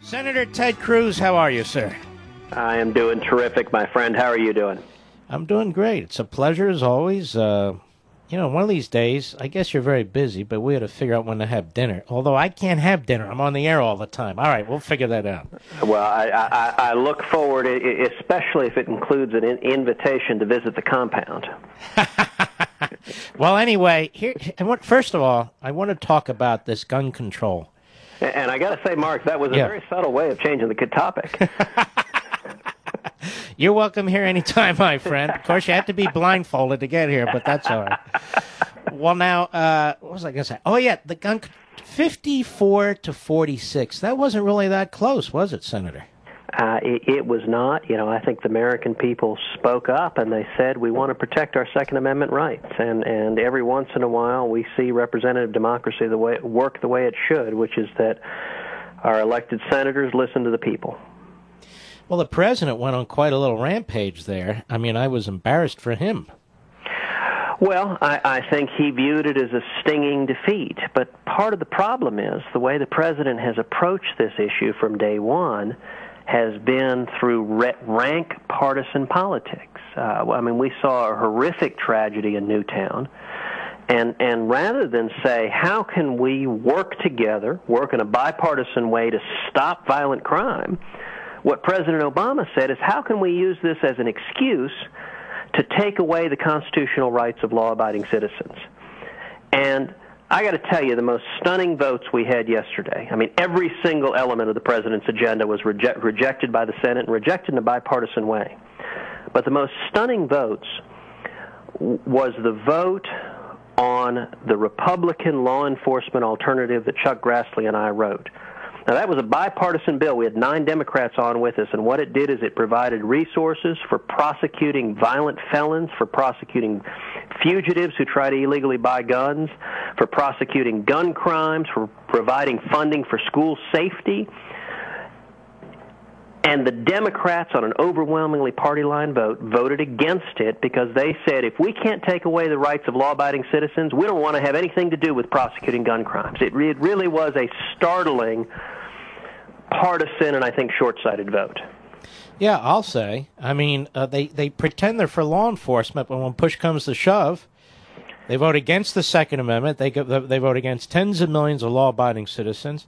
Senator Ted Cruz, how are you, sir? I am doing terrific, my friend. How are you doing? I'm doing great. It's a pleasure, as always. One of these days, I guess you're very busy, but we got to figure out when to have dinner. Although I can't have dinner. I'm on the air all the time. All right, we'll figure that out. Well, I look forward, especially if it includes an invitation to visit the compound. Well, anyway, first of all, I want to talk about this gun control. And I got to say, Mark, that was a very subtle way of changing the topic. You're welcome here anytime, my friend. Of course, you have to be blindfolded to get here, but that's all right. Well, now, what was I going to say? Oh, yeah, the gun, 54 to 46. That wasn't really that close, was it, Senator? It was not. I think the American people spoke up and they said we want to protect our Second Amendment rights. And every once in a while we see representative democracy work the way it should, which is that our elected senators listen to the people. Well, the president went on quite a little rampage there. I mean, I was embarrassed for him. Well, I think he viewed it as a stinging defeat. But part of the problem is the way the president has approached this issue from day one has been through rank partisan politics. We saw a horrific tragedy in Newtown, and rather than say, how can we work together, work in a bipartisan way to stop violent crime, what President Obama said is, how can we use this as an excuse to take away the constitutional rights of law-abiding citizens? And I got to tell you, the most stunning votes we had yesterday, every single element of the president's agenda was rejected by the Senate and rejected in a bipartisan way. But the most stunning votes was the vote on the Republican law enforcement alternative that Chuck Grassley and I wrote. Now, that was a bipartisan bill. We had 9 Democrats on with us, and what it did is it provided resources for prosecuting violent felons, for prosecuting fugitives who try to illegally buy guns, for prosecuting gun crimes, for providing funding for school safety. And the Democrats, on an overwhelmingly party line vote, voted against it because they said, if we can't take away the rights of law-abiding citizens, we don't want to have anything to do with prosecuting gun crimes. It really was a startling, partisan, and I think short-sighted vote. Yeah, I'll say. They pretend they're for law enforcement, but when push comes to shove, they vote against the Second Amendment. They vote against tens of millions of law-abiding citizens,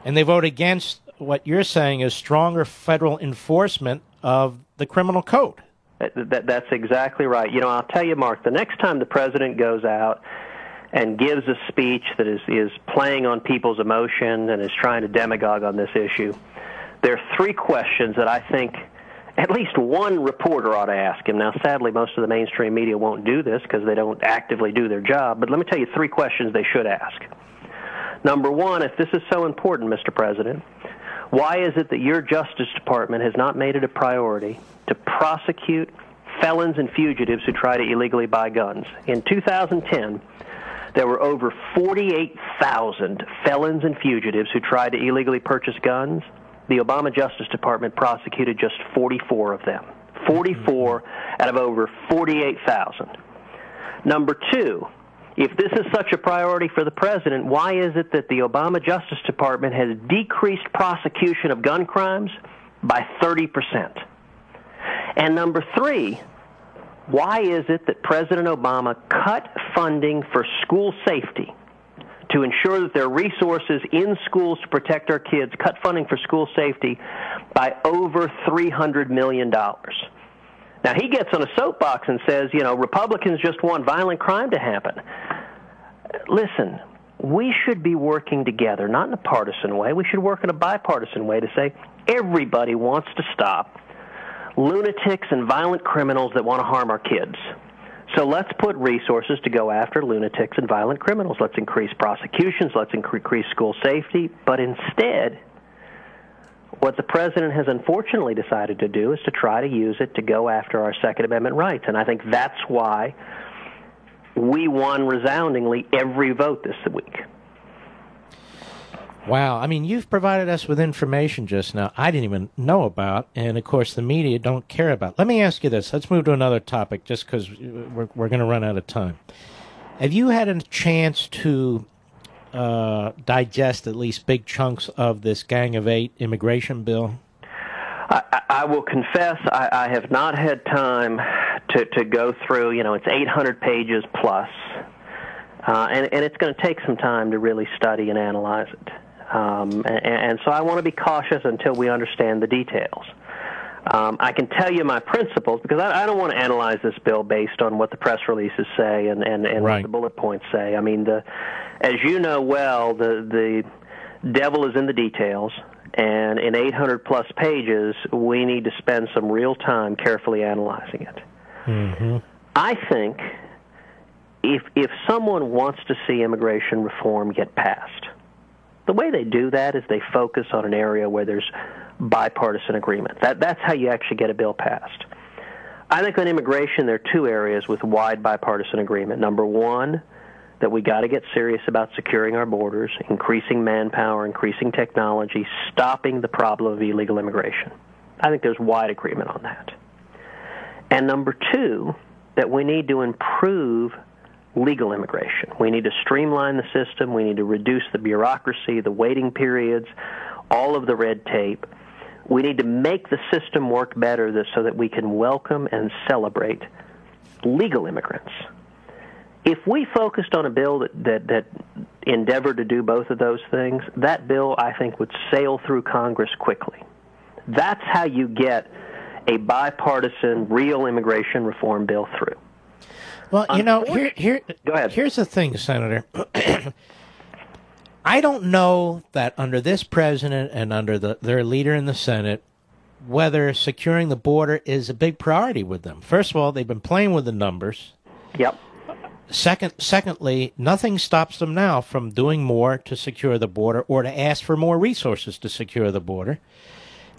and they vote against what you're saying is stronger federal enforcement of the criminal code. That's exactly right. I'll tell you, Mark, the next time the president goes out and gives a speech that is playing on people's emotion and is trying to demagogue on this issue, there are 3 questions that I think at least one reporter ought to ask him. Now, sadly, most of the mainstream media won't do this because they don't actively do their job, but let me tell you 3 questions they should ask. Number 1, if this is so important, Mr. President, why is it that your Justice Department has not made it a priority to prosecute felons and fugitives who try to illegally buy guns? In 2010, there were over 48,000 felons and fugitives who tried to illegally purchase guns. The Obama Justice Department prosecuted just 44 of them. 44 out of over 48,000. Number 2, if this is such a priority for the president, why is it that the Obama Justice Department has decreased prosecution of gun crimes by 30%? And number 3, why is it that President Obama cut funding for school safety to ensure that there are resources in schools to protect our kids, cut funding for school safety by over $300 million? Now, he gets on a soapbox and says, Republicans just want violent crime to happen. Listen, we should be working together, not in a partisan way. We should work in a bipartisan way to say everybody wants to stop lunatics and violent criminals that want to harm our kids. So let's put resources to go after lunatics and violent criminals. Let's increase prosecutions. Let's increase school safety. But instead, what the president has unfortunately decided to do is to try to use it to go after our Second Amendment rights. And I think that's why we won resoundingly every vote this week. Wow. You've provided us with information just now I didn't even know about, and, of course, the media don't care about. Let me ask you this. Let's move to another topic just because we're going to run out of time. Have you had a chance to digest at least big chunks of this Gang of Eight immigration bill? I will confess I have not had time to go through. It's 800 pages plus, and it's going to take some time to really study and analyze it. And so I want to be cautious until we understand the details. I can tell you my principles, because I don't want to analyze this bill based on what the press releases say and right. what the bullet points say. I mean, as you know well, the devil is in the details, and in 800-plus pages, we need to spend some real time carefully analyzing it. Mm-hmm. I think if someone wants to see immigration reform get passed, the way they do that is they focus on an area where there's bipartisan agreement. That's how you actually get a bill passed. I think on immigration there are two areas with wide bipartisan agreement. Number one, that we got to get serious about securing our borders, increasing manpower, increasing technology, stopping the problem of illegal immigration. I think there's wide agreement on that. And number two, that we need to improve legal immigration. We need to streamline the system. We need to reduce the bureaucracy, the waiting periods, all of the red tape. We need to make the system work better so that we can welcome and celebrate legal immigrants. If we focused on a bill that endeavored to do both of those things, that bill, I think, would sail through Congress quickly. That's how you get a bipartisan, real immigration reform bill through. Well, Go ahead. Here's the thing, Senator. I don't know that under this president and under their leader in the Senate, whether securing the border is a big priority with them. First of all, they've been playing with the numbers. Yep. Secondly, nothing stops them now from doing more to secure the border or to ask for more resources to secure the border.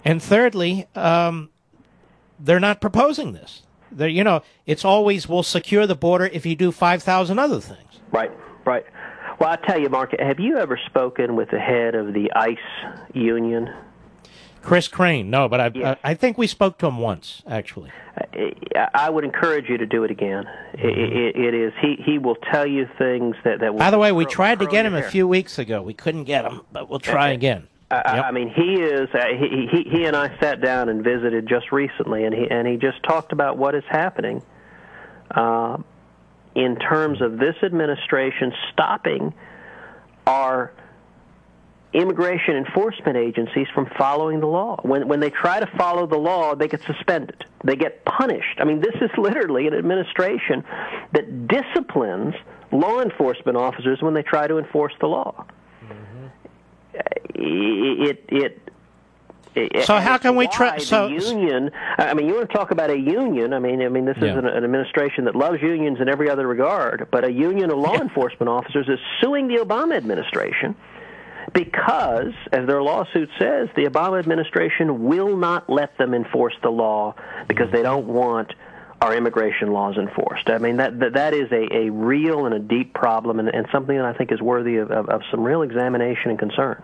And thirdly, they're not proposing this. It's always, we'll secure the border if you do 5,000 other things. Right. Well, I tell you, Mark, have you ever spoken with the head of the ICE union? Chris Crane, no, but Yes. I think we spoke to him once, actually. I would encourage you to do it again. It is he will tell you things that will. By the way, we tried to get him a few weeks ago. We couldn't get him, but we'll try again. I mean, he is. He and I sat down and visited just recently, and he just talked about what is happening in terms of this administration stopping our immigration enforcement agencies from following the law. When they try to follow the law, they get suspended. They get punished. I mean, this is literally an administration that disciplines law enforcement officers when they try to enforce the law. So how can we try? So the union. I mean, you want to talk about a union? I mean, this is an administration that loves unions in every other regard. But a union of law enforcement officers is suing the Obama administration because, as their lawsuit says, the Obama administration will not let them enforce the law because they don't want our immigration laws enforced. I mean, that is a real and a deep problem, and something that I think is worthy of some real examination and concern.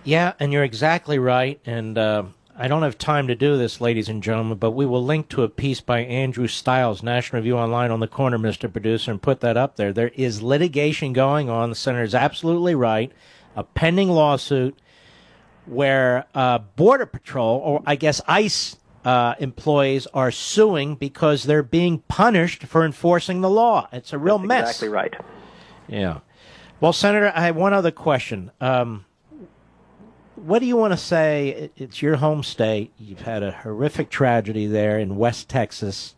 Yeah, and you're exactly right, and I don't have time to do this, ladies and gentlemen, but we will link to a piece by Andrew Stiles, National Review Online, on the corner, Mr. Producer, and put that up there. There is litigation going on. The senator is absolutely right. A pending lawsuit where Border Patrol, or I guess ICE employees, are suing because they're being punished for enforcing the law. It's a real mess. Exactly right. Yeah. Well, Senator, I have one other question. What do you want to say? It's your home state. You've had a horrific tragedy there in West Texas.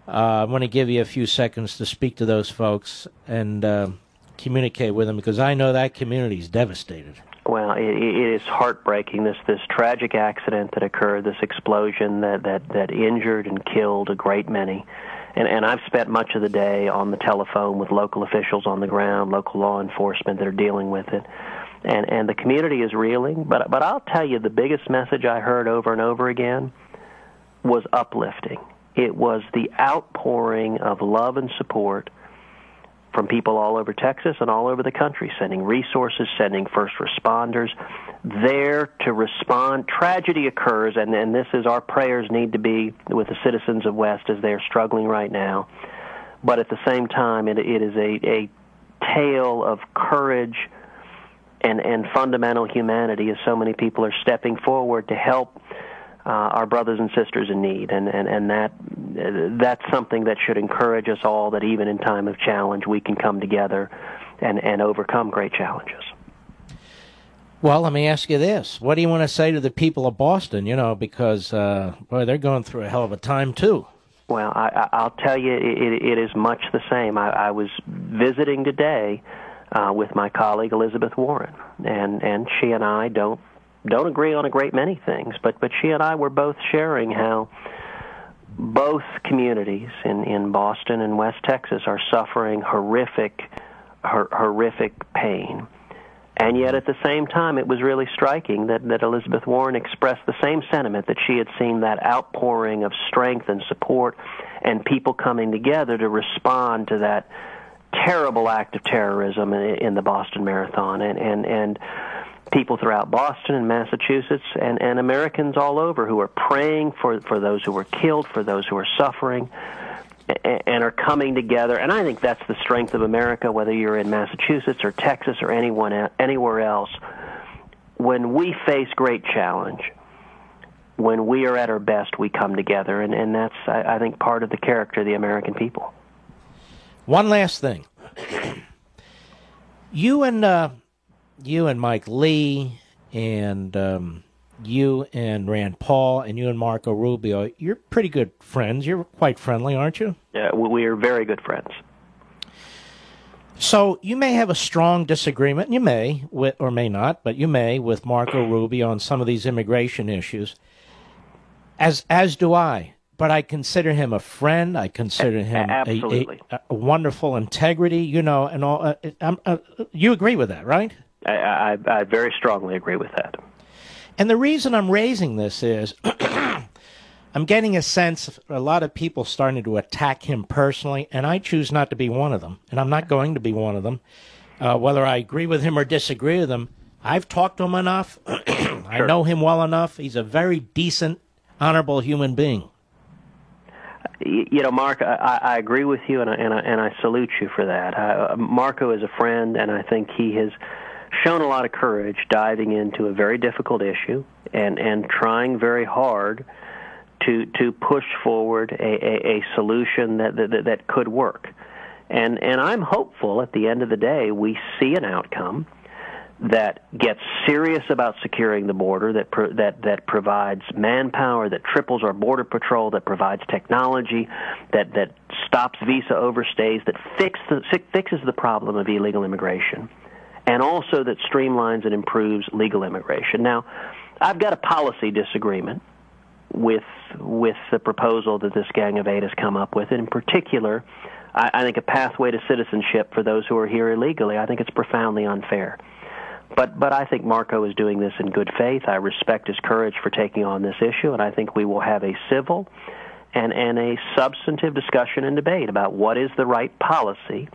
I want to give you a few seconds to speak to those folks and communicate with them, because I know that community is devastated. Well, it is heartbreaking, this tragic accident that occurred, this explosion that injured and killed a great many. And I've spent much of the day on the telephone with local officials on the ground, local law enforcement that are dealing with it. And the community is reeling, but I'll tell you, the biggest message I heard over and over again was uplifting. It was the outpouring of love and support from people all over Texas and all over the country, sending resources, sending first responders there to respond. Tragedy occurs, and this is our prayers need to be with the citizens of West as they are struggling right now. But at the same time, it is a tale of courage and fundamental humanity as so many people are stepping forward to help our brothers and sisters in need, and that's something that should encourage us all, that even in time of challenge we can come together and overcome great challenges. Well, let me ask you this. What do you want to say to the people of Boston, because, boy, they're going through a hell of a time, too. Well, I'll tell you, it is much the same. I was visiting today with my colleague Elizabeth Warren, and she and I don't agree on a great many things, but she and I were both sharing how both communities in Boston and West Texas are suffering horrific pain. And yet at the same time, it was really striking that Elizabeth Warren expressed the same sentiment, that she had seen that outpouring of strength and support and people coming together to respond to that terrible act of terrorism in the Boston Marathon. And people throughout Boston and Massachusetts and Americans all over who are praying for those who were killed, for those who are suffering, and are coming together. And I think that's the strength of America, whether you're in Massachusetts or Texas or anywhere else. When we face great challenge, when we are at our best, we come together, and that's, I think, part of the character of the American people. One last thing. You and Mike Lee and you and Rand Paul and you and Marco Rubio, you're pretty good friends. You're quite friendly, aren't you? Yeah, we are very good friends. So you may have a strong disagreement, you may, or may not, but you may, with Marco Rubio on some of these immigration issues, as do I. But I consider him a friend. I consider him a wonderful integrity, and all. You agree with that, right? I very strongly agree with that. And the reason I'm raising this is I'm getting a sense of a lot of people starting to attack him personally, and I choose not to be one of them, and I'm not going to be one of them. Whether I agree with him or disagree with him, I've talked to him enough. I know him well enough. He's a very decent, honorable human being. Mark, I agree with you, and I salute you for that. Marco is a friend, and I think he has shown a lot of courage diving into a very difficult issue and trying very hard to push forward a solution that could work. And I'm hopeful at the end of the day we see an outcome that gets serious about securing the border, that provides manpower, that triples our border patrol, that provides technology, that stops visa overstays, that fixes the problem of illegal immigration, and also that streamlines and improves legal immigration. Now, I've got a policy disagreement with the proposal that this Gang of Eight has come up with. And in particular, I think a pathway to citizenship for those who are here illegally, I think it's profoundly unfair. But I think Marco is doing this in good faith. I respect his courage for taking on this issue, and I think we will have a civil and a substantive discussion and debate about what is the right policy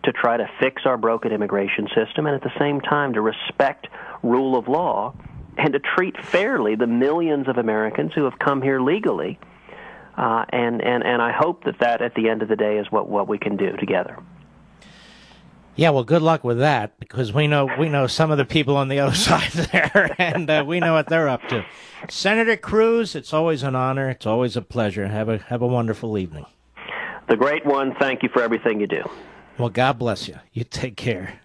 to try to fix our broken immigration system, and at the same time to respect rule of law and to treat fairly the millions of Americans who have come here legally. And I hope that at the end of the day is what we can do together. Yeah, well, good luck with that, because we know some of the people on the other side there, and we know what they're up to. Senator Cruz, it's always an honor. It's always a pleasure. Have a wonderful evening. The great one, thank you for everything you do. Well, God bless you. You take care.